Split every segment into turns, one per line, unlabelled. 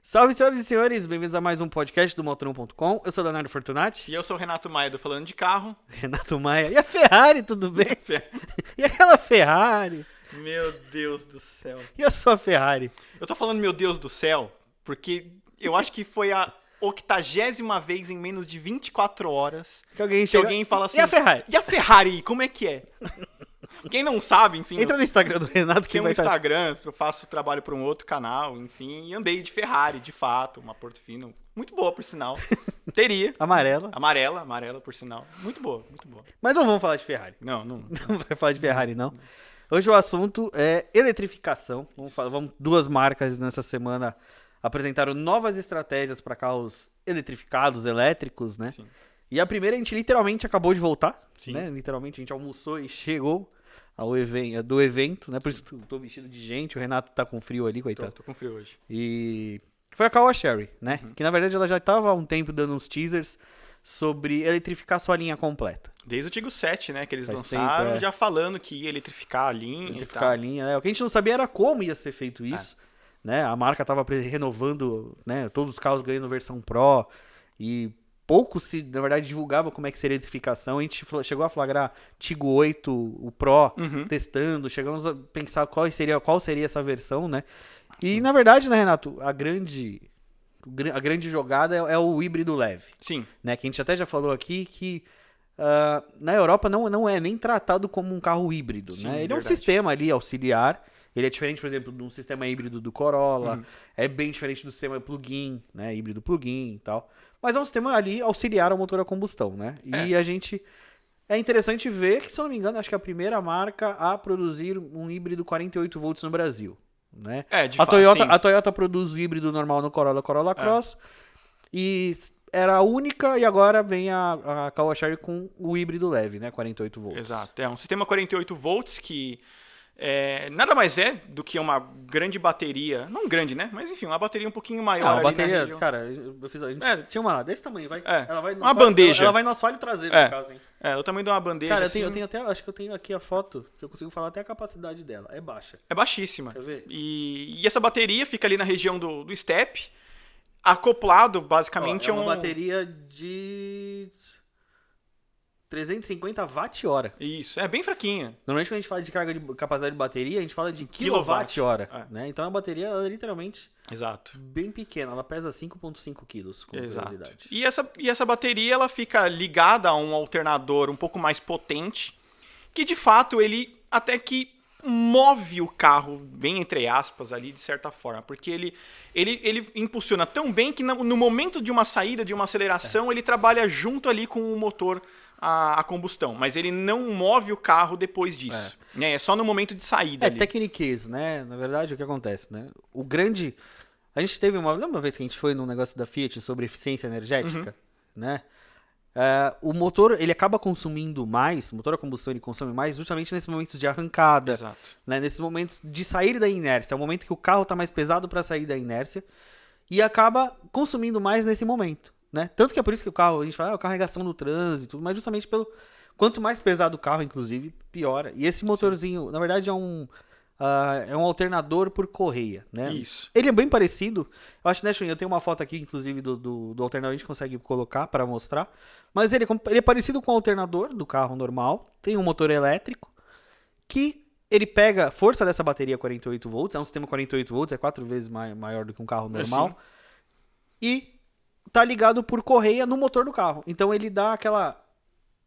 Salve, senhoras e senhores, bem-vindos a mais um podcast do Motor1.com. Eu sou o Leonardo Fortunati.
E eu sou o Renato Maia do Falando de Carro.
Renato Maia. E a Ferrari, tudo bem? E aquela Ferrari?
Meu Deus do céu.
E a sua Ferrari?
Eu tô falando meu Deus do céu, porque eu acho que foi a 80ª vez em menos de 24 horas
Que alguém
que
chega...
alguém fala assim...
E a Ferrari?
E a Ferrari, como é que é? Quem não sabe, enfim...
Entra no Instagram do Renato que
tem um
vai estar...
Instagram, eu faço trabalho para um outro canal, enfim, e andei de Ferrari, de fato, uma Portofino, muito boa, por sinal. Teria.
Amarela.
Amarela, por sinal. Muito boa, muito boa.
Mas não vamos falar de Ferrari.
Não.
Não vai falar de Ferrari, não. Hoje o assunto é eletrificação. Duas marcas nessa semana apresentaram novas estratégias para carros eletrificados, elétricos, né?
Sim.
E a primeira a gente literalmente acabou de voltar,
Sim.
né? Literalmente a gente almoçou e chegou do evento, né? Por isso que eu tô vestido de gente, o Renato tá com frio ali, coitado.
Tô com frio hoje.
E foi a Kawasaki, né? Que na verdade ela já tava há um tempo dando uns teasers sobre eletrificar sua linha completa.
Desde o Tiggo 7, né, que eles
Faz
lançaram,
tempo,
já falando que ia eletrificar a linha
Eletrificar a linha, né? O que a gente não sabia era como ia ser feito isso, né? A marca tava renovando, né? Todos os carros ganhando versão Pro e pouco se, na verdade, divulgava como é que seria a eletrificação. A gente chegou a flagrar Tiggo 8, o Pro, testando, chegamos a pensar qual seria essa versão, né? E, na verdade, né, Renato, a grande jogada é o híbrido leve.
Sim.
Né? Que a gente até já falou aqui que na Europa não é nem tratado como um carro híbrido.
Sim,
né? Ele
verdade.
é um sistema ali auxiliar. Ele é diferente, por exemplo, de um sistema híbrido do Corolla. É bem diferente do sistema plug-in, né? Híbrido plug-in e tal. Mas é um sistema ali auxiliar ao motor a combustão, né? E a gente... É interessante ver que, se eu não me engano, acho que é a primeira marca a produzir um híbrido 48 volts no Brasil. Né?
De
a
fato,
Toyota,
sim.
a Toyota produz o híbrido normal no Corolla Cross. E era a única, e agora vem a Kawasaki com o híbrido leve, né? 48 volts.
Exato. É um sistema 48 volts que nada mais é do que uma grande bateria. Não grande, né? Mas enfim, uma bateria um pouquinho maior.
Uma
ali na
bateria,
região.
cara, eu fiz. A gente tinha uma lá desse tamanho, vai. Ela vai
uma bandeja.
Ela vai no assoalho traseiro, no caso, hein?
É, o tamanho de uma bandeja.
Cara,
assim,
eu tenho até. Acho que eu tenho aqui a foto, que eu consigo falar até a capacidade dela. É baixa.
É baixíssima.
Quer ver?
E essa bateria fica ali na região do step, acoplado basicamente
é uma bateria de 350 watt-hora.
Isso, é bem fraquinha.
Normalmente quando a gente fala de carga de capacidade de bateria, a gente fala de quilowatt-hora. Né? Então a bateria ela é literalmente
Exato.
bem pequena. Ela pesa 5,5 quilos, com curiosidade.
E essa bateria ela fica ligada a um alternador um pouco mais potente, que de fato ele até que move o carro, bem entre aspas ali, de certa forma. Porque ele impulsiona tão bem que no momento de uma saída, de uma aceleração, ele trabalha junto ali com o motor a combustão, mas ele não move o carro depois disso. É só no momento de saída.
Techniquez, né? Na verdade, o que acontece, né? A gente teve lembra uma vez que a gente foi num negócio da Fiat sobre eficiência energética, né? O motor, ele acaba consumindo mais, o motor a combustão ele consome mais justamente nesses momentos de arrancada,
Exato.
Né? Nesses momentos de sair da inércia. É o momento que o carro está mais pesado para sair da inércia e acaba consumindo mais nesse momento. Né? Tanto que é por isso que o carro, a gente fala, o carro é gastão no trânsito, mas justamente pelo quanto mais pesado o carro, inclusive, piora. E esse motorzinho, na verdade, é um alternador por correia, né?
Isso.
Ele é bem parecido. Eu acho, né, Chuin, eu tenho uma foto aqui, inclusive, do alternador, a gente consegue colocar para mostrar. Mas ele é parecido com o alternador do carro normal. Tem um motor elétrico que ele pega a força dessa bateria 48 volts. É um sistema 48 volts, é 4 vezes maior do que um carro normal. E tá ligado por correia no motor do carro. Então ele dá aquela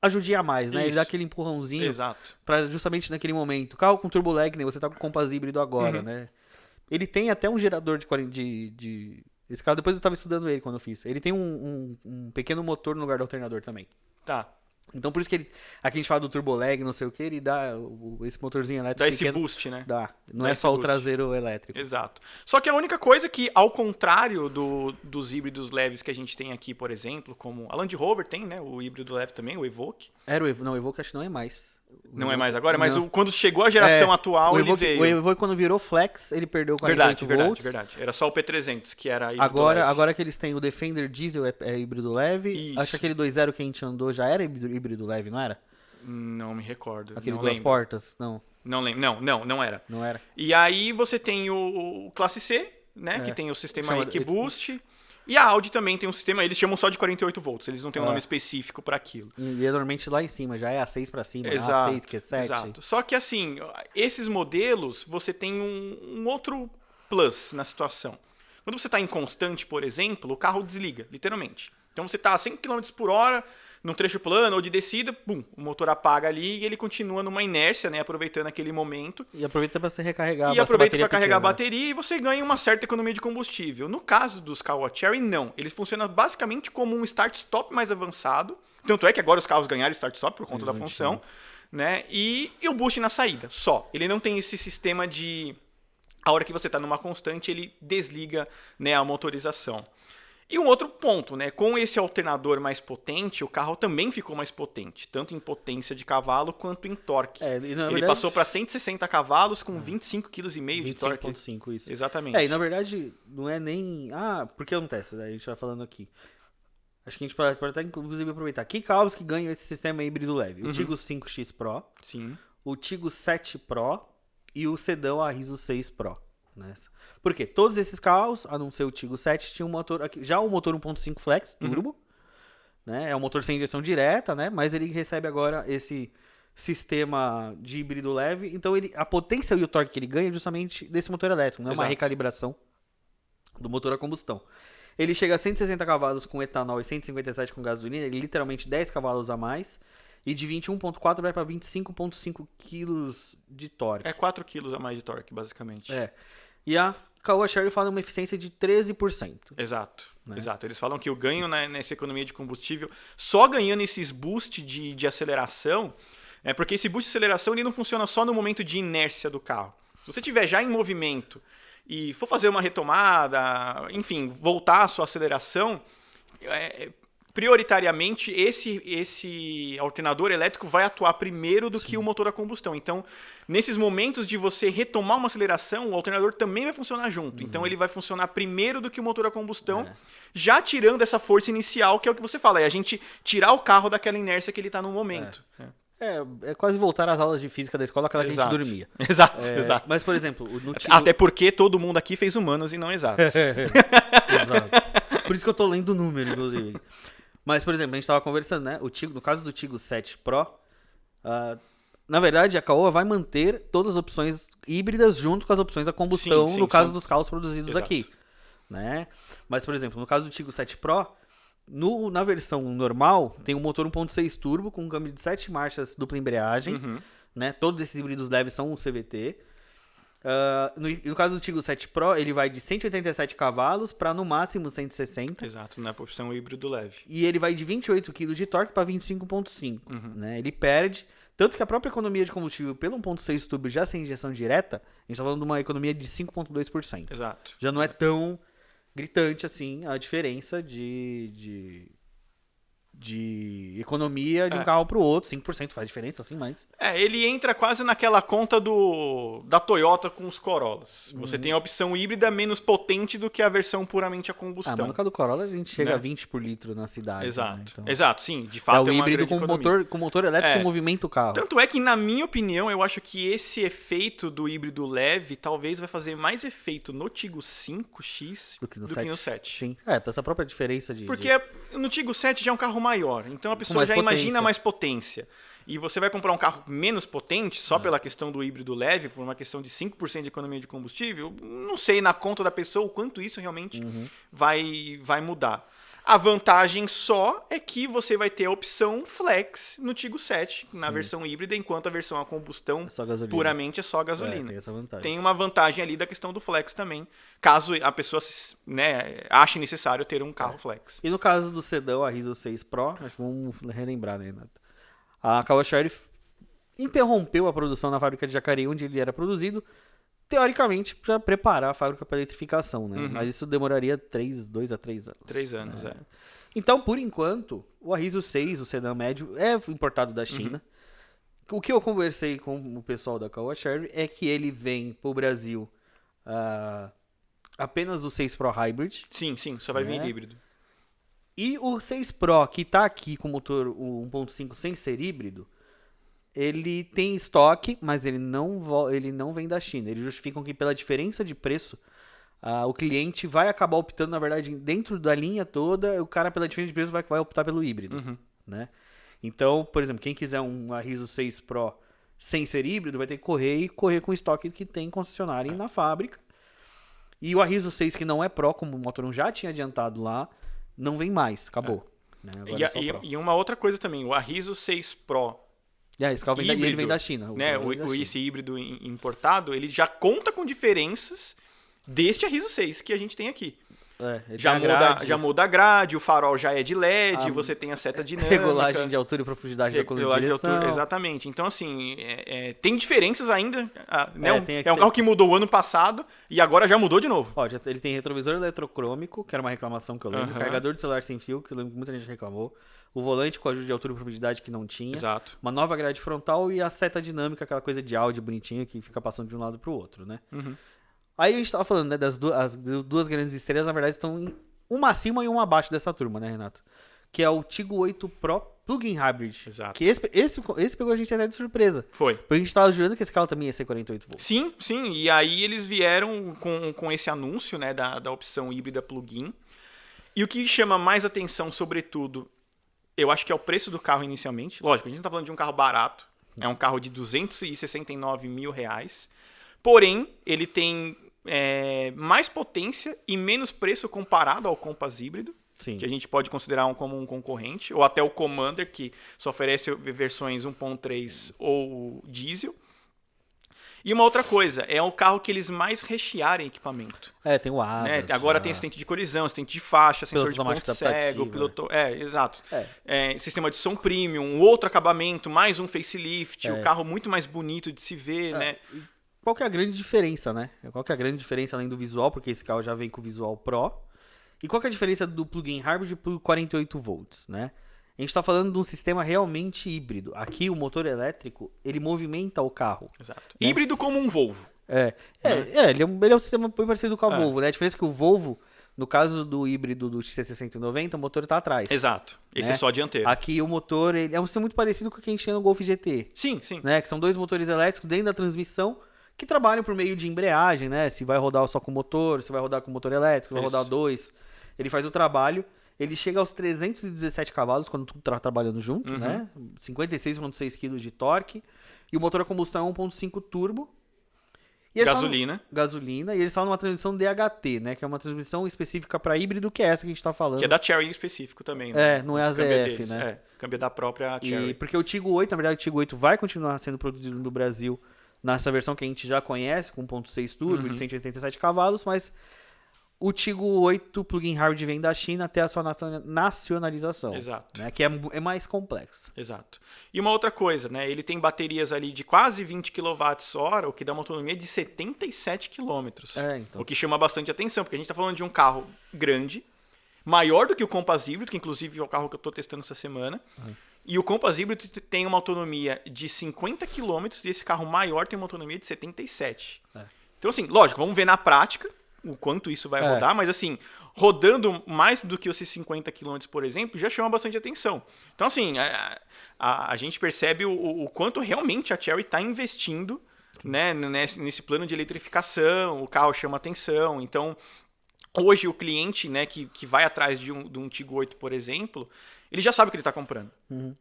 ajudinha a mais, né?
Isso.
Ele dá aquele empurrãozinho.
Exato.
Pra justamente naquele momento. Carro com turbo lag, né? Você tá com compass híbrido agora, né? Ele tem até um gerador de... Esse carro, depois eu tava estudando ele quando eu fiz. Ele tem um pequeno motor no lugar do alternador também.
Tá.
Então por isso que aqui a gente fala do turbo lag, não sei o que, ele dá esse motorzinho elétrico
Dá esse
pequeno.
boost, né?
Dá. Não
Dá
é
esse
só o
boost.
traseiro elétrico.
Exato. Só que a única coisa que, ao contrário dos híbridos leves que a gente tem aqui, por exemplo, como a Land Rover tem, né? O híbrido leve também, o Evoque.
Era o Evoque. Não, o Evoque acho que não é mais.
Não é mais agora, mas
Não.
quando chegou a geração atual,
o
ele
Evoque,
veio.
O Evoque, quando virou Flex, ele perdeu 48 volts.
Verdade. Era só o P300, que era híbrido leve.
Agora que eles têm o Defender Diesel é híbrido leve.
Isso.
Acho que aquele 2.0 que a gente andou já era híbrido leve, não era?
Não me recordo.
Aquele
não
duas
lembro.
portas? Não.
Não lembro. Não era.
Não era?
E aí você tem o Classe C, né? Que tem o sistema
Chama-
EQ-Boost. E a Audi também tem um sistema, eles chamam só de 48 volts, eles não têm um nome específico para aquilo.
E é normalmente lá em cima, já é A6 pra cima,
Exato,
A6 que é 7.
exato. Só que assim, esses modelos, você tem um outro plus na situação. Quando você está em constante, por exemplo, o carro desliga, literalmente. Então você está a 100 km por hora, num trecho plano ou de descida, bum, o motor apaga ali e ele continua numa inércia, né, aproveitando aquele momento.
E aproveita para você recarregar.
E aproveita para
bateria
carregar a
pequena.
bateria e você ganha uma certa economia de combustível. No caso dos carros Cherry, não. Eles funcionam basicamente como um start-stop mais avançado. Tanto é que agora os carros ganharam start-stop por conta da função. Né? E o boost na saída, só. Ele não tem esse sistema de... A hora que você está numa constante, ele desliga, né, a motorização. E um outro ponto, né? Com esse alternador mais potente, o carro também ficou mais potente, tanto em potência de cavalo quanto em torque.
E, na
ele
verdade,
passou para 160 cavalos com 25,5 kg de torque.
25,5 isso.
Exatamente.
E na verdade não é nem... por que acontece? A gente vai falando aqui. Acho que a gente pode até inclusive aproveitar. Que carros que ganham esse sistema híbrido leve? O Tiggo 5X Pro,
Sim.
o Tiggo 7 Pro e o sedã Arriso 6 Pro. Né? Por quê? Todos esses carros, a não ser o Tiggo 7, tinha um motor aqui, já o motor 1.5 Flex Turbo, né? É um motor sem injeção direta, né? Mas ele recebe agora esse sistema de híbrido leve, então a potência e o torque que ele ganha é justamente desse motor elétrico, não é uma
Exato.
recalibração do motor a combustão. Ele chega a 160 cavalos com etanol e 157 com gasolina, ele literalmente 10 cavalos a mais, e de 21.4 vai para 25.5 quilos de torque.
É 4 kg a mais de torque, basicamente.
E a Caoa Chery fala uma eficiência de 13%.
Exato,
Né?
exato. Eles falam que o ganho nessa economia de combustível, só ganhando esses boosts de aceleração, porque esse boost de aceleração ele não funciona só no momento de inércia do carro. Se você estiver já em movimento e for fazer uma retomada, enfim, voltar à sua aceleração, prioritariamente esse alternador elétrico vai atuar primeiro do que o motor a combustão. Então, nesses momentos de você retomar uma aceleração, o alternador também vai funcionar junto. Então, ele vai funcionar primeiro do que o motor a combustão, já tirando essa força inicial, que é o que você fala, é a gente tirar o carro daquela inércia que ele está no momento.
É quase voltar às aulas de física da escola, aquela que a gente dormia.
Exato.
Mas, por exemplo, no Tiggo...
Até porque todo mundo aqui fez humanas e não exatas.
Exato. Por isso que eu tô lendo o número, inclusive. Mas, por exemplo, a gente tava conversando, né? No caso do Tiggo 7 Pro, na verdade, a Caoa vai manter todas as opções híbridas junto com as opções a combustão,
Sim,
no caso
sim.
dos carros produzidos
Exato.
aqui. Né? Mas, por exemplo, no caso do Tiggo 7 Pro, na versão normal, tem um motor 1.6 turbo com um câmbio de 7 marchas dupla embreagem. Né? Todos esses híbridos leves são um CVT. No caso do Tiggo 7 Pro, ele vai de 187 cavalos para no máximo 160.
Exato, na opção híbrido leve.
E ele vai de 28 kg de torque para 25,5. Né? Ele perde. Tanto que a própria economia de combustível pelo 1.6 turbo já sem injeção direta, a gente está falando de uma economia de 5,2%.
Exato.
Já não é tão gritante assim a diferença de economia de um carro para o outro. 5% faz diferença, assim, mas...
Ele entra quase naquela conta da Toyota com os Corollas. Você tem a opção híbrida menos potente do que a versão puramente a combustão.
mas no caso do Corolla a gente chega
Né?
a 20 por litro na cidade.
Exato.
Né? Então,
Exato, sim. De fato,
é o
uma
híbrido
grande
com
economia.
motor elétrico movimenta o carro.
Tanto é que, na minha opinião, eu acho que esse efeito do híbrido leve talvez vai fazer mais efeito no Tiggo 5X
do que no 7.
7.
Sim. Por essa própria diferença de...
Porque no Tiggo 7 já é um carro maior, então a pessoa
mais
já
potência.
imagina mais potência. E você vai comprar um carro menos potente só pela questão do híbrido leve, por uma questão de 5% de economia de combustível, não sei na conta da pessoa o quanto isso realmente vai mudar. A vantagem só é que você vai ter a opção Flex no Tiggo 7, na versão híbrida, enquanto a versão a combustão
É só gasolina.
puramente é só gasolina.
Tem essa vantagem.
Tem uma vantagem ali da questão do Flex também, caso a pessoa ache necessário ter um carro Flex.
E no caso do sedã, a Arriso 6 Pro, acho que vamos relembrar, né, Renato? A Caoa Chery interrompeu a produção na fábrica de Jacareí, onde ele era produzido, teoricamente, para preparar a fábrica para eletrificação, né? Mas isso demoraria 2 a 3 anos.
3 anos,
né? Então, por enquanto, o Arriso 6, o sedã médio, é importado da China. O que eu conversei com o pessoal da Caoa Chery é que ele vem para o Brasil apenas o 6 Pro Hybrid.
Sim, só vai vir
Né?
híbrido.
E o 6 Pro, que tá aqui com o motor 1.5 sem ser híbrido, ele tem estoque, mas ele não vem da China. Eles justificam que pela diferença de preço, o cliente vai acabar optando, na verdade, dentro da linha toda, o cara pela diferença de preço vai optar pelo híbrido, né? Então, por exemplo, quem quiser um Arriso 6 Pro sem ser híbrido, vai ter que correr com o estoque que tem concessionário na fábrica. E o Arriso 6 que não é Pro, como o Motor 1 já tinha adiantado lá, não vem mais, acabou. Né? Agora é só Pro.
E uma outra coisa também, o Arriso 6 Pro
esse carro ele vem da China.
Né? Esse híbrido importado, ele já conta com diferenças deste Arriso 6 que a gente tem aqui. Já muda a grade, o farol já é de LED, você tem a seta dinâmica.
Regulagem de altura e profundidade da coluna de direção.
Exatamente. Então, assim, tem diferenças ainda. Né? É um carro que mudou o ano passado e agora já mudou de novo.
Ele tem retrovisor eletrocrômico, que era uma reclamação que eu lembro. Carregador de celular sem fio, que eu lembro que muita gente reclamou. O volante com ajuste de altura e profundidade que não tinha.
Exato.
Uma nova grade frontal e a seta dinâmica, aquela coisa de áudio bonitinha que fica passando de um lado pro outro, né? Aí a gente tava falando, né, das duas grandes estrelas, na verdade, estão uma acima e uma abaixo dessa turma, né, Renato? Que é o Tiggo 8 Pro Plug-in Hybrid.
Exato.
Que esse pegou a gente até de surpresa.
Foi.
Porque a gente tava jurando que esse carro também ia ser 48 volts.
Sim. E aí eles vieram com esse anúncio, né, da opção híbrida plug-in. E o que chama mais atenção, sobretudo, eu acho que é o preço do carro inicialmente. Lógico, a gente não tá falando de um carro barato. É um carro de R$269 mil. Porém, ele tem mais potência e menos preço comparado ao Compass híbrido.
Sim.
Que a gente pode considerar como um concorrente. Ou até o Commander, que só oferece versões 1.3 ou diesel. E uma outra coisa, é o carro que eles mais rechearam em equipamento.
Tem o ADAS.
Né? Agora tem assistente de colisão, assistente de faixa, sensor de ponto cego, piloto... exato. Sistema de som premium, um outro acabamento, mais um facelift, o carro muito mais bonito de se ver, né?
Qual que é a grande diferença, né? Qual que é a grande diferença além do visual, porque esse carro já vem com o visual Pro. E qual que é a diferença do plug-in hybrid pro 48 volts, né? A gente está falando de um sistema realmente híbrido. Aqui o motor elétrico, ele movimenta o carro.
Exato. Né? Híbrido como um Volvo.
Ele é um sistema bem parecido com a Volvo, né? A diferença é que o Volvo, no caso do híbrido do XC6090, o motor está atrás.
Exato. Esse é só dianteiro.
Aqui o motor, ele é um sistema muito parecido com o que a gente tinha no Golf GT.
Sim.
Né? Que são dois motores elétricos dentro da transmissão que trabalham por meio de embreagem, né? Se vai rodar só com motor, se vai rodar com motor elétrico, vai rodar dois. Ele faz o trabalho. Ele chega aos 317 cavalos quando tudo tá trabalhando junto, né? 56,6 kg de torque. E o motor a combustão é 1.5 turbo. E gasolina. E eles falam numa transmissão DHT, né? Que é uma transmissão específica para híbrido, que é essa que a gente tá falando.
Que é da Chery em específico também, né?
Não é a ZF, né?
Câmbio da própria Chery.
Porque o Tiggo 8, na verdade, o Tiggo 8 vai continuar sendo produzido no Brasil nessa versão que a gente já conhece, com 1.6 turbo, de 187 cavalos, mas... O Tiggo 8 plug-in hybrid vem da China até a sua nacionalização.
Exato.
Né, que é mais complexo.
Exato. E uma outra coisa, né? Ele tem baterias ali de quase 20 kWh, o que dá uma autonomia de 77 km.
Então.
O que chama bastante atenção, porque a gente está falando de um carro grande, maior do que o Compass híbrido, que inclusive é o carro que eu estou testando essa semana. E o Compass híbrido tem uma autonomia de 50 km e esse carro maior tem uma autonomia de 77. Então, assim, lógico, vamos ver na prática o quanto isso vai rodar, mas assim, rodando mais do que esses 50 km, por exemplo, já chama bastante atenção. Então, assim, a gente percebe o quanto realmente a Chery está investindo, né, nesse plano de eletrificação, o carro chama atenção. Então, hoje o cliente, né, que vai atrás de um Tiggo 8, por exemplo, ele já sabe o que ele está comprando.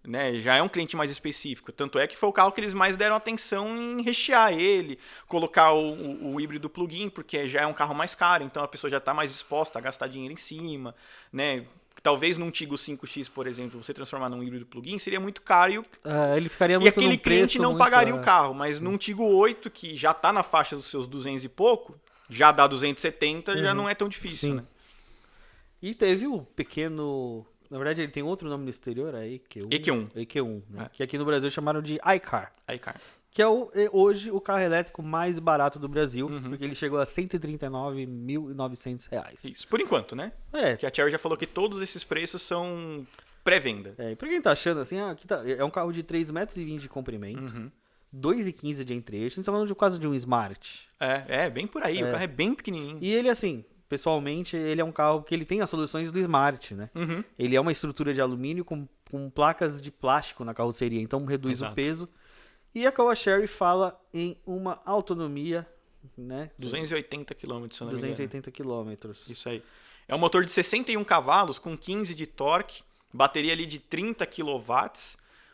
Né? Já é um cliente mais específico. Tanto é que foi o carro que eles mais deram atenção em rechear ele, colocar o híbrido plug-in, porque já é um carro mais caro, então a pessoa já está mais disposta a gastar dinheiro em cima. Né? Talvez num Tiggo 5X, por exemplo, você transformar num híbrido plug-in seria muito caro
ele ficaria muito
aquele cliente não pagaria o carro. Mas num Tiggo 8, que já está na faixa dos seus 200 e pouco, já dá 270, já não é tão difícil. Né?
E teve o pequeno... Na verdade, ele tem outro nome no exterior, é EQ1, né? Que aqui no Brasil chamaram de iCar. Que é hoje o carro elétrico mais barato do Brasil, porque ele chegou a R$ 139.900.
Isso, por enquanto, né? Porque a Chery já falou que todos esses preços são pré-venda.
E pra quem tá achando assim, aqui é um carro de 3,20 metros de comprimento, 2,15 de entre-eixos, a gente tá falando de quase de um Smart.
Bem por aí, o carro é bem pequenininho.
E ele, assim... Pessoalmente, ele é um carro que ele tem as soluções do Smart, né? Ele é uma estrutura de alumínio com placas de plástico na carroceria, então reduz o peso E a Caoa Chery fala em uma autonomia, né?
280 km, se eu não me engano.
280 km.
Isso aí. É um motor de 61 cavalos com 15 de torque, bateria ali de 30 kW,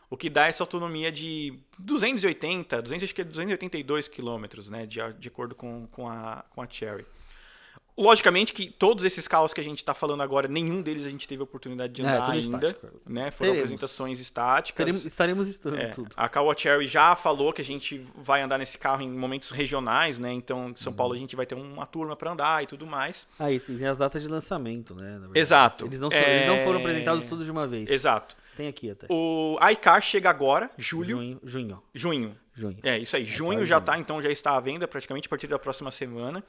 o que dá essa autonomia de 280, acho que é 282 km, né, de acordo com a Chery. Logicamente que todos esses carros que a gente está falando agora, nenhum deles a gente teve a oportunidade de andar ainda. Estático. Né? Foram apresentações estáticas.
Estaremos estudando tudo.
A Caoa Chery já falou que a gente vai andar nesse carro em momentos regionais, né? Então, em São Paulo a gente vai ter uma turma para andar e tudo mais.
E tem as datas de lançamento, né?
Exato.
Eles não foram apresentados tudo de uma vez.
Exato.
Tem aqui até.
O iCar chega agora, junho. É, isso aí. Junho já tá, então já está à venda praticamente a partir da próxima semana.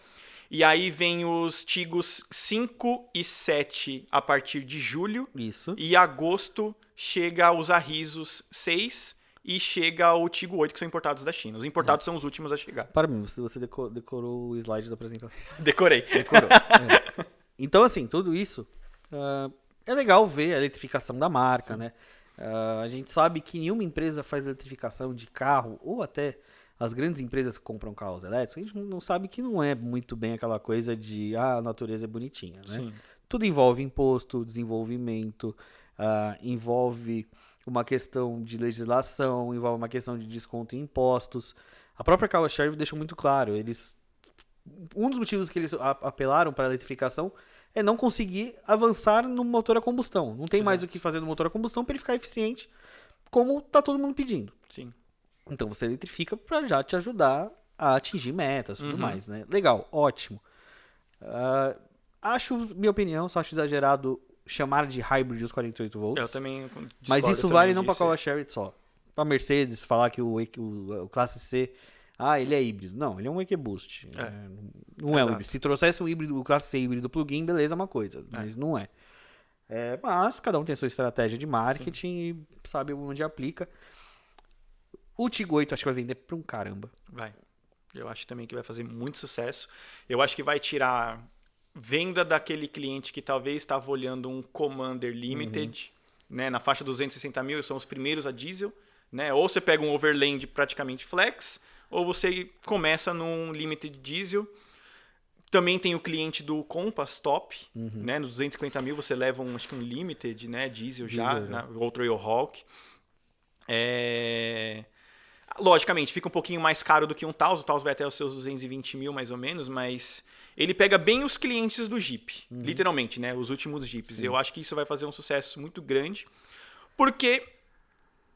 E aí vem os Tigos 5 e 7 a partir de julho.
Isso.
E agosto chega os Arrisos 6 e chega o Tigo 8, que são importados da China. Os importados são os últimos a chegar.
Para mim, você decorou o slide da apresentação.
Decorei.
Decorou. Então, assim, tudo isso é legal ver a eletrificação da marca, né? A gente sabe que nenhuma empresa faz eletrificação de carro, ou até as grandes empresas que compram carros elétricos, a gente não sabe que não é muito bem aquela coisa de a natureza é bonitinha, né?
Sim.
Tudo envolve imposto, desenvolvimento, envolve uma questão de legislação, envolve uma questão de desconto em impostos. A própria Caoa Chery deixou muito claro, um dos motivos que eles apelaram para a eletrificação é não conseguir avançar no motor a combustão. Não tem mais o que fazer no motor a combustão para ele ficar eficiente, como está todo mundo pedindo.
Sim.
Então você eletrifica para já te ajudar a atingir metas e tudo mais, né? Legal, ótimo. Minha opinião, só acho exagerado chamar de hybrid os 48 volts.
Eu também
mas isso vale não para a Caoa Chery só. Para Mercedes falar que o Classe C, ele é híbrido. Não, ele é um EcoBoost. Não é um híbrido. Se trouxesse um híbrido, o Classe C híbrido plug-in, beleza, é uma coisa. Mas não é. Mas cada um tem a sua estratégia de marketing e sabe onde aplica. O Tigo 8 acho que vai vender pra um caramba.
Vai. Eu acho também que vai fazer muito sucesso. Eu acho que vai tirar venda daquele cliente que talvez estava olhando um Commander Limited, né, na faixa dos 260 mil, são os primeiros a diesel. Né? Ou você pega um Overland praticamente flex, ou você começa num Limited diesel. Também tem o cliente do Compass Top, né? Nos 250 mil você leva acho que um Limited, né? Diesel já, né? Ou Trailhawk. Logicamente, fica um pouquinho mais caro do que um Taos. O Taos vai até os seus 220 mil, mais ou menos, mas ele pega bem os clientes do Jeep. Literalmente, né? Os últimos Jeeps. Sim. Eu acho que isso vai fazer um sucesso muito grande, porque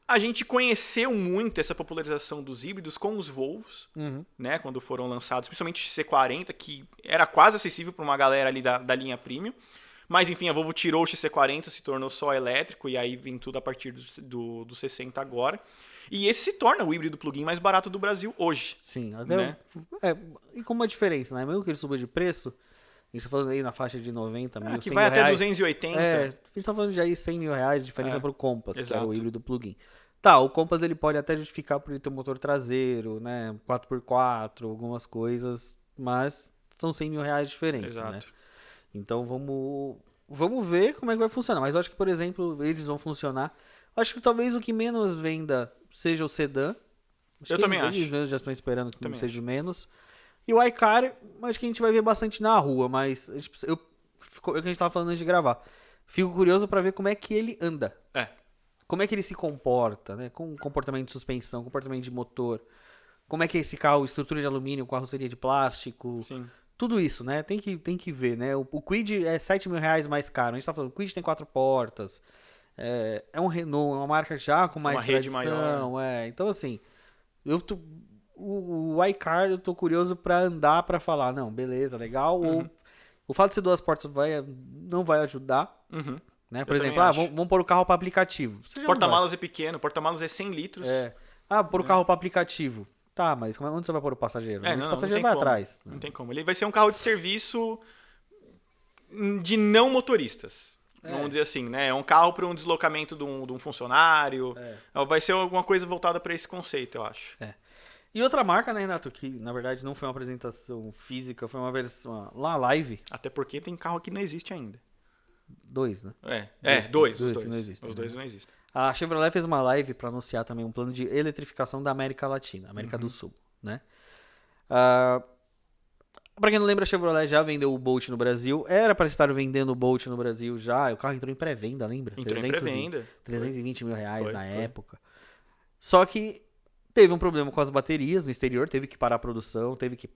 a gente conheceu muito essa popularização dos híbridos com os Volvos, né? Quando foram lançados, principalmente o XC40, que era quase acessível para uma galera ali da linha Premium. Mas, enfim, a Volvo tirou o XC40, se tornou só elétrico, e aí vem tudo a partir do 60 agora. E esse se torna o híbrido plug-in mais barato do Brasil hoje.
Sim, até né? E com uma diferença, né? Mesmo que ele suba de preço, a gente tá falando aí na faixa de 90 mil,
que vai até reais, 280.
A gente tá falando de aí 100 mil reais de diferença pro Compass, que era o híbrido plug-in. Tá, o Compass ele pode até justificar por ele ter um motor traseiro, né? 4x4, algumas coisas, mas são 100 mil reais de diferença, exato, né? Então vamos ver como é que vai funcionar. Mas eu acho que, por exemplo, eles vão funcionar. Acho que talvez o que menos venda seja o sedã.
Eu também acho.
Eles já estão esperando que não seja menos. E o iCar, acho que a gente vai ver bastante na rua, mas é o que a gente tava falando antes de gravar. Fico curioso para ver como é que ele anda. Como é que ele se comporta, né? Com comportamento de suspensão, comportamento de motor. Como é que é esse carro, estrutura de alumínio, carroceria de plástico.
Sim.
Tudo isso, né? Tem que ver, né? O Kwid é 7 mil reais mais caro. A gente tá falando, o Kwid tem 4 portas. É um Renault, é uma marca já com mais tradição. Rede maior. Então, assim, o iCar eu tô curioso pra andar, pra falar, não, beleza, legal. Ou o fato de ser 2 portas não vai ajudar. Né? Por exemplo, vamos pôr o carro para aplicativo.
Porta-malas é pequeno, porta-malas é 100 litros.
Pôr o carro para aplicativo. Tá, mas onde você vai pôr o passageiro? O passageiro vai atrás.
Não tem como. Ele vai ser um carro de serviço de não motoristas. Vamos dizer assim, né? É um carro para um deslocamento de um funcionário. Vai ser alguma coisa voltada para esse conceito, eu acho.
E outra marca, né, Renato, que na verdade não foi uma apresentação física, foi uma versão, live.
Até porque tem carro que não existe ainda.
Dois, né?
Dois.
Não existem,
Os dois não existem.
A Chevrolet fez uma live para anunciar também um plano de eletrificação da América Latina, América do Sul, né? Pra quem não lembra, a Chevrolet já vendeu o Bolt no Brasil. Era para estar vendendo o Bolt no Brasil já. O carro entrou em pré-venda, lembra?
Entrou em pré-venda.
320 mil reais na época. Só que teve um problema com as baterias no exterior. Teve que parar a produção. Teve que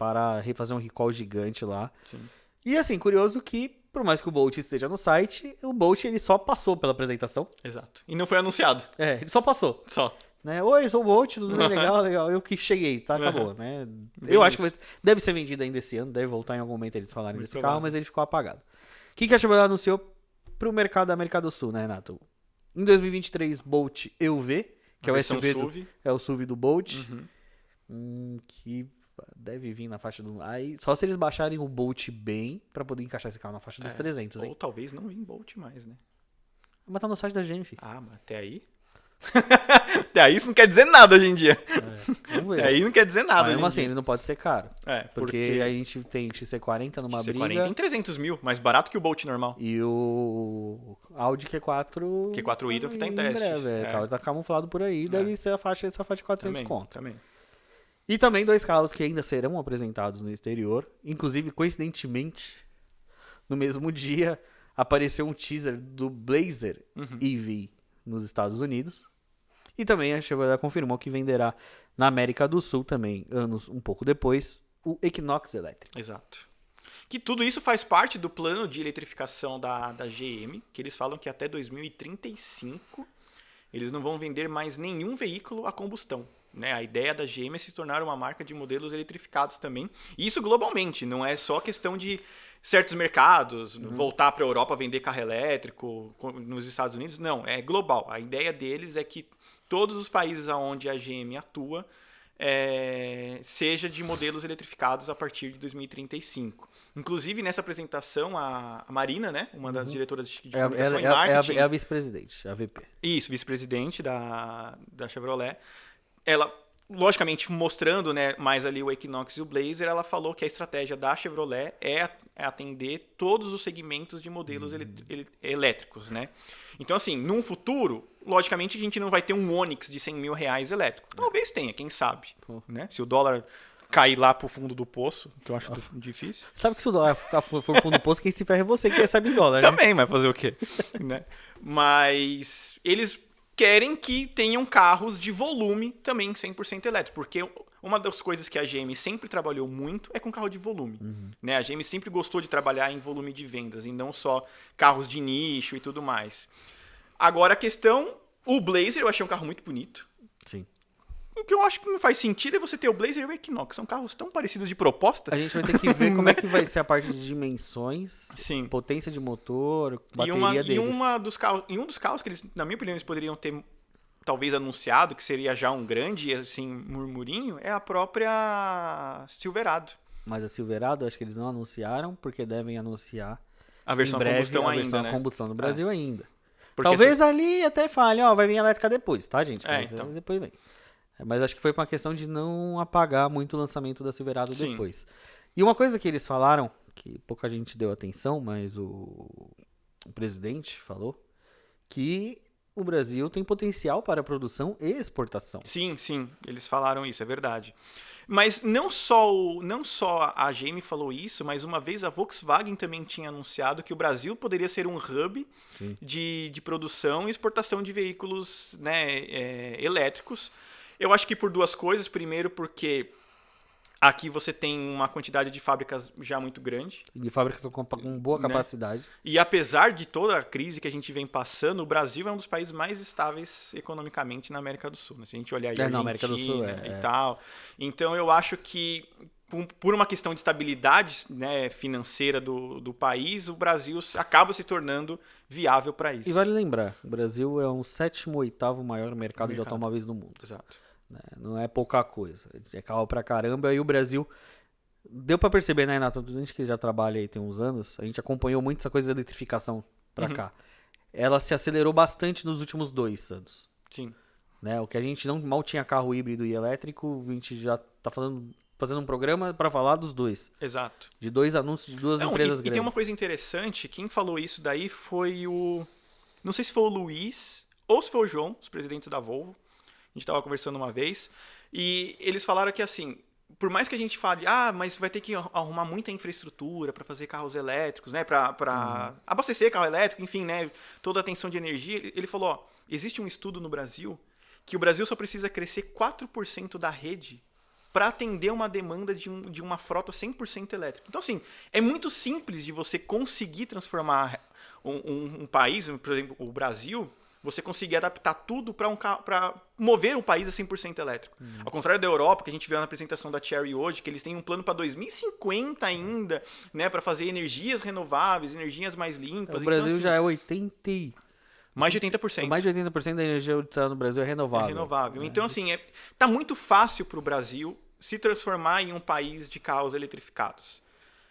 refazer um recall gigante lá.
Sim.
E assim, curioso que, por mais que o Bolt esteja no site, o Bolt ele só passou pela apresentação.
Exato. E não foi anunciado.
Ele só passou.
Só.
Né? Oi, sou o Bolt, tudo bem? Legal. Eu que cheguei, tá? Acabou, né? Eu acho que deve ser vendido ainda esse ano, deve voltar em algum momento eles falarem desse carro, mas ele ficou apagado. O que a Chevrolet anunciou pro mercado da América do Sul, né, Renato? Em 2023, Bolt EUV, que é o SUV, é o SUV do Bolt, que deve vir na faixa do... Aí, só se eles baixarem o Bolt bem pra poder encaixar esse carro na faixa dos 300, hein?
Ou talvez não vim Bolt mais, né?
Mas tá no site da GM, filho.
Mas até aí... Até aí isso não quer dizer nada hoje em dia.
Vamos ver.
Até aí não quer dizer nada.
Mas mesmo assim, ele não pode ser caro.
Porque
a gente tem XC40 numa
XC40
briga.
tem 300 mil, mais barato que o Bolt normal.
E o Audi Q4...
Q4 e-tron que tá em testes.
O carro tá camuflado por aí, deve ser essa faixa de 400 conto.
Também.
E também dois carros que ainda serão apresentados no exterior. Inclusive, coincidentemente, no mesmo dia, apareceu um teaser do Blazer EV nos Estados Unidos. E também a Chevrolet confirmou que venderá na América do Sul também, anos um pouco depois, o Equinox elétrico.
Exato. Que tudo isso faz parte do plano de eletrificação da GM, que eles falam que até 2035 eles não vão vender mais nenhum veículo a combustão. Né? A ideia da GM é se tornar uma marca de modelos eletrificados também. E isso globalmente, não é só questão de certos mercados, voltar para a Europa vender carro elétrico nos Estados Unidos. Não, é global. A ideia deles é que todos os países onde a GM atua seja de modelos eletrificados a partir de 2035. Inclusive, nessa apresentação, a Marina, né, uma das diretoras de comunicação e marketing...
É a vice-presidente, a VP.
Isso, vice-presidente da Chevrolet. Ela, logicamente, mostrando, né, mais ali o Equinox e o Blazer, ela falou que a estratégia da Chevrolet é atender todos os segmentos de modelos elétricos, né? Então, assim, num futuro, logicamente, a gente não vai ter um Onix de 100 mil reais elétrico. Talvez tenha, quem sabe, né? Se o dólar cair lá pro fundo do poço, que eu acho difícil.
Sabe que se o dólar for pro fundo do poço, quem se ferra é você que recebe em dólar, né?
Também, mas fazer o quê? Né? Mas eles querem que tenham carros de volume também 100% elétrico, porque uma das coisas que a GM sempre trabalhou muito é com carro de volume. Né? A GM sempre gostou de trabalhar em volume de vendas, e não só carros de nicho e tudo mais. Agora a questão, o Blazer eu achei um carro muito bonito.
Sim.
O que eu acho que não faz sentido é você ter o Blazer e o Equinox. São carros tão parecidos de proposta.
A gente vai ter que ver como é que vai ser a parte de dimensões,
Sim.
potência de motor, bateria deles.
Em um dos carros que eles, na minha opinião, eles poderiam ter talvez anunciado, que seria já um grande assim, murmurinho, é a própria Silverado.
Mas a Silverado, acho que eles não anunciaram, porque devem anunciar
a versão
em breve
combustão
a versão
ainda, né?
combustão no Brasil ainda.
Porque
talvez ali até fale, vai vir elétrica depois, tá, gente? Mas
então.
depois vem. Mas acho que foi uma questão de não apagar muito o lançamento da Silverado
Sim.
depois. E uma coisa que eles falaram, que pouca gente deu atenção, mas o presidente falou, que o Brasil tem potencial para produção e exportação.
Sim, eles falaram isso, é verdade. Mas não só a GM falou isso, mas uma vez a Volkswagen também tinha anunciado que o Brasil poderia ser um hub de produção e exportação de veículos, né, elétricos. Eu acho que por duas coisas. Primeiro, porque aqui você tem uma quantidade de fábricas já muito grande.
De fábricas com boa capacidade.
E apesar de toda a crise que a gente vem passando, o Brasil é um dos países mais estáveis economicamente na América do Sul. Se a gente olhar aí
na América do Sul
e tal. Então eu acho que por uma questão de estabilidade, né, financeira do país, o Brasil acaba se tornando viável para isso.
E vale lembrar, o Brasil é o 7º ou 8º maior mercado de automóveis do mundo.
Exato.
Não é pouca coisa. É carro pra caramba. E o Brasil, deu pra perceber, né, Renato? A gente que já trabalha aí tem uns anos, a gente acompanhou muito essa coisa da eletrificação pra cá. Ela se acelerou bastante nos últimos 2 anos.
Sim.
Né? O que a gente mal tinha carro híbrido e elétrico, a gente já tá falando fazendo um programa para falar dos dois.
Exato.
De 2 anúncios de 2 empresas grandes.
E tem uma coisa interessante, quem falou isso daí foi o... Não sei se foi o Luiz ou se foi o João, os presidentes da Volvo. A gente estava conversando uma vez. E eles falaram que assim, por mais que a gente fale, mas vai ter que arrumar muita infraestrutura para fazer carros elétricos, né? Para abastecer carro elétrico, enfim, né? Toda a tensão de energia. Ele falou, ó, existe um estudo no Brasil que o Brasil só precisa crescer 4% da rede para atender uma demanda de uma frota 100% elétrica. Então, assim, é muito simples de você conseguir transformar um país, por exemplo, o Brasil, você conseguir adaptar tudo para mover o país a 100% elétrico. Ao contrário da Europa, que a gente viu na apresentação da Chery hoje, que eles têm um plano para 2050 ainda, né, para fazer energias renováveis, energias mais limpas.
O Brasil
então, assim,
já é 80%.
Mais de 80%.
Mais de 80% da energia utilizada no Brasil é renovável.
É renovável. Então, assim, tá muito fácil para o Brasil se transformar em um país de carros eletrificados.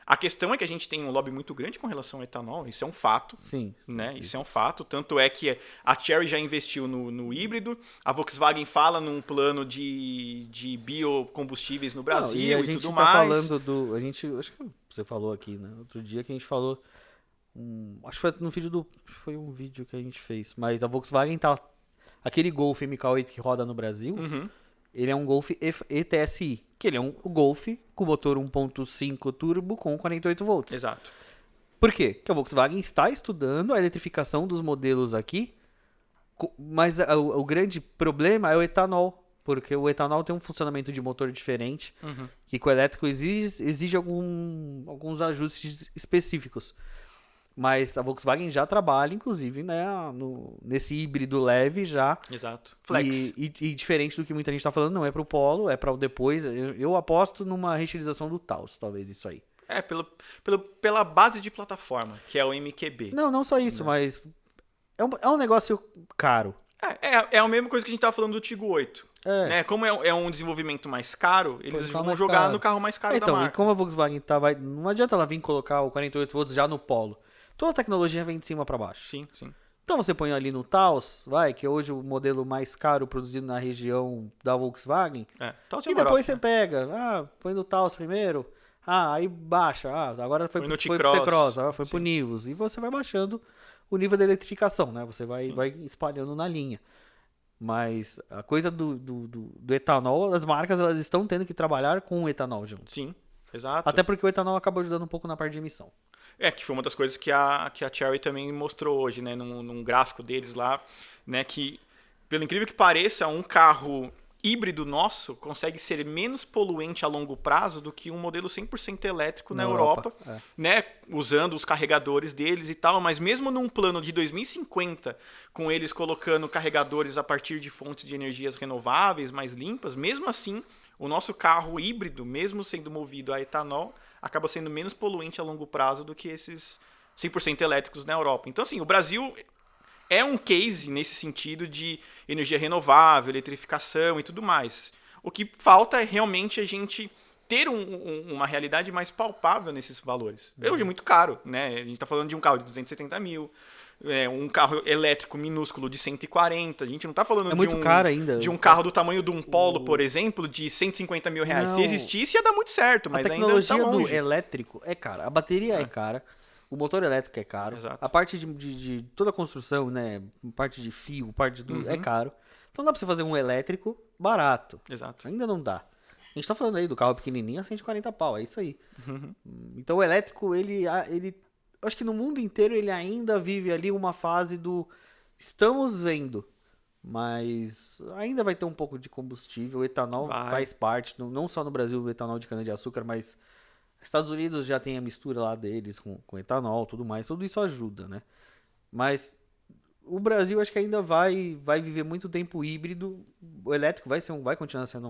A questão é que a gente tem um lobby muito grande com relação ao etanol, isso é um fato.
Sim.
Né? Isso é um fato. Tanto é que a Chery já investiu no híbrido, a Volkswagen fala num plano de biocombustíveis no Brasil e tudo
tá
mais.
Falando do. Acho que você falou aqui, né? Outro dia que a gente falou. Acho que foi no vídeo foi um vídeo que a gente fez. Mas a Volkswagen tá. Aquele Golf MK8 que roda no Brasil, ele é um Golf ETSI. Que ele é um Golf com motor 1.5 turbo com 48 volts.
Exato.
Por quê? Porque a Volkswagen está estudando a eletrificação dos modelos aqui, mas o grande problema é o etanol, porque o etanol tem um funcionamento de motor diferente, que com o elétrico exige alguns ajustes específicos. Mas a Volkswagen já trabalha, inclusive, né, nesse híbrido leve já.
Exato. Flex.
E diferente do que muita gente está falando, não é para o Polo, é para o depois. Eu aposto numa reutilização do Taos, talvez isso aí.
Pela base de plataforma, que é o MQB.
Não só isso, mas é um negócio caro.
É a mesma coisa que a gente estava falando do Tiggo 8. Né? Como é um desenvolvimento mais caro, eles vão jogar no carro mais caro da marca.
E como a Volkswagen não adianta ela vir colocar o 48 volts já no Polo. Toda a tecnologia vem de cima para baixo.
Sim, sim.
Então você põe ali no Taos, que é hoje o modelo mais caro produzido na região da Volkswagen. E depois você pega, põe no Taos primeiro, aí baixa, agora foi pro T-Cross, agora foi pro Nivus. E você vai baixando o nível da eletrificação, né? Você vai espalhando na linha. Mas a coisa do etanol, as marcas elas estão tendo que trabalhar com o etanol junto.
Sim, exato.
Até porque o etanol acaba ajudando um pouco na parte de emissão.
Que foi uma das coisas que a Chery também mostrou hoje, né, num gráfico deles lá, né, que, pelo incrível que pareça, um carro híbrido nosso consegue ser menos poluente a longo prazo do que um modelo 100% elétrico na Europa, né, usando os carregadores deles e tal, mas mesmo num plano de 2050, com eles colocando carregadores a partir de fontes de energias renováveis, mais limpas, mesmo assim, o nosso carro híbrido, mesmo sendo movido a etanol, acaba sendo menos poluente a longo prazo do que esses 100% elétricos na Europa. Então, assim, o Brasil é um case nesse sentido de energia renovável, eletrificação e tudo mais. O que falta é realmente a gente ter uma realidade mais palpável nesses valores. Hoje é muito caro, né? A gente está falando de um carro de 270 mil, um carro elétrico minúsculo de 140. A gente não está falando
caro ainda.
De um carro do tamanho de um Polo, por exemplo, de 150 mil reais.
Não.
Se existisse, ia dar muito certo, mas
ainda tá longe. A tecnologia
do
elétrico é cara. A bateria é cara. O motor elétrico é caro.
Exato.
A parte de toda a construção, né? Parte de fio, parte do é caro. Então dá pra você fazer um elétrico barato.
Exato.
Ainda não dá. A gente tá falando aí do carro pequenininho a 140 pau, é isso aí. Então o elétrico, ele acho que no mundo inteiro ele ainda vive ali uma fase do estamos vendo, mas ainda vai ter um pouco de combustível. O etanol faz parte, não só no Brasil o etanol de cana-de-açúcar, mas Estados Unidos já tem a mistura lá deles com etanol, tudo mais, tudo isso ajuda, né? Mas o Brasil acho que ainda vai viver muito tempo híbrido. O elétrico vai continuar sendo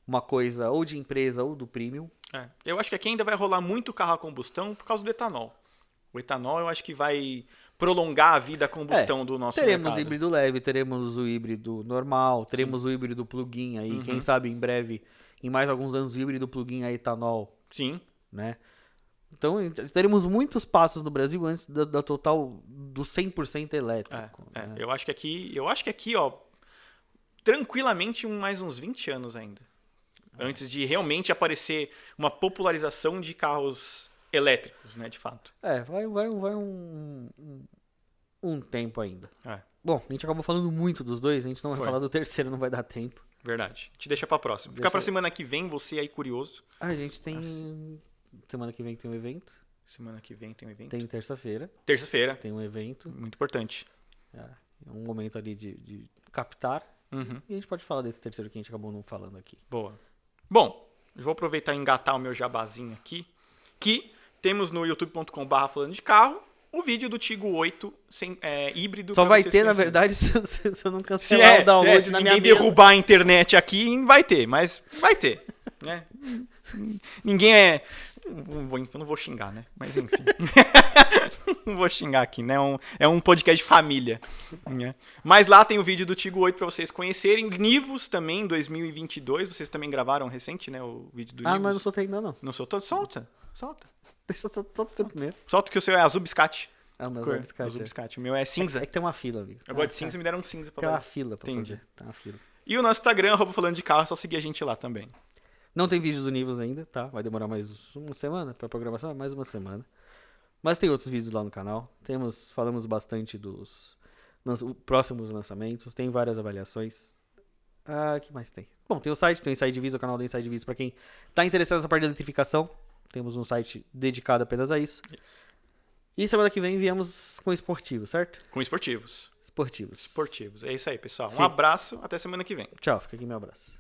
uma coisa ou de empresa ou do premium.
Eu acho que aqui ainda vai rolar muito carro a combustão por causa do etanol. O etanol eu acho que vai prolongar a vida a combustão do nosso mercado.
Teremos híbrido leve, teremos o híbrido normal, teremos o híbrido plug-in aí, quem sabe em breve, em mais alguns anos, o híbrido plug-in a etanol.
Sim.
Né? Então teremos muitos passos no Brasil antes da total do 100% elétrico. Né?
Eu acho que aqui, ó, tranquilamente mais uns 20 anos ainda. Antes de realmente aparecer uma popularização de carros elétricos, né, de fato.
Vai um tempo ainda.
É.
Bom, a gente acabou falando muito dos dois, a gente não vai
Foi.
falar do terceiro, não vai dar tempo.
Verdade. Te deixa pra próxima. Fica pra semana que vem, você aí curioso.
A gente tem... Semana que vem tem um evento.
Semana que vem tem um evento.
Tem terça-feira.
Terça-feira.
Tem um evento.
Muito importante.
É um momento ali de captar.
Uhum.
E a gente pode falar desse terceiro que a gente acabou não falando aqui.
Boa. Bom, eu vou aproveitar e engatar o meu jabazinho aqui. Que temos no youtube.com/, falando de carro, o vídeo do Tigo 8 híbrido.
Só vai
vocês
ter, na
conhecerem.
verdade, se eu não cancelar o download
se
na
ninguém
minha mesa.
derrubar a internet aqui, vai ter, mas vai ter. Né? Ninguém é... Eu não vou xingar, né? Mas enfim. Não vou xingar aqui, né? É um podcast de família. Né? Mas lá tem o vídeo do Tigo 8 pra vocês conhecerem. Nivus também, 2022. Vocês também gravaram recente, né? O vídeo do Nivus.
Mas não soltei ainda, não.
Não soltou? Solta.
Deixa eu soltar você primeiro.
Solta que o seu é azul biscate.
O meu
Cor,
é biscate.
azul biscate. O meu é cinza.
É que tem uma fila, amigo.
Eu gosto de cinza, me deram um cinza pra
Tem uma
fazer.
fila pra
Entendi.
fazer. Tem uma fila.
E o nosso Instagram, @falando de carro, é só seguir a gente lá também.
Não tem vídeo do Nivus ainda, tá? Vai demorar mais uma semana pra programação, mais uma semana. Mas tem outros vídeos lá no canal. Falamos bastante dos próximos lançamentos. Tem várias avaliações. O que mais tem? Bom, tem o site, tem o Inside Visa, o canal do Inside Visa pra quem tá interessado nessa parte de eletrificação. Temos um site dedicado apenas a isso. E semana que vem viemos com esportivo, certo?
Com esportivos.
Esportivos.
Esportivos. É isso aí, pessoal. Um
Sim.
abraço, até semana que vem.
Tchau, fica aqui meu abraço.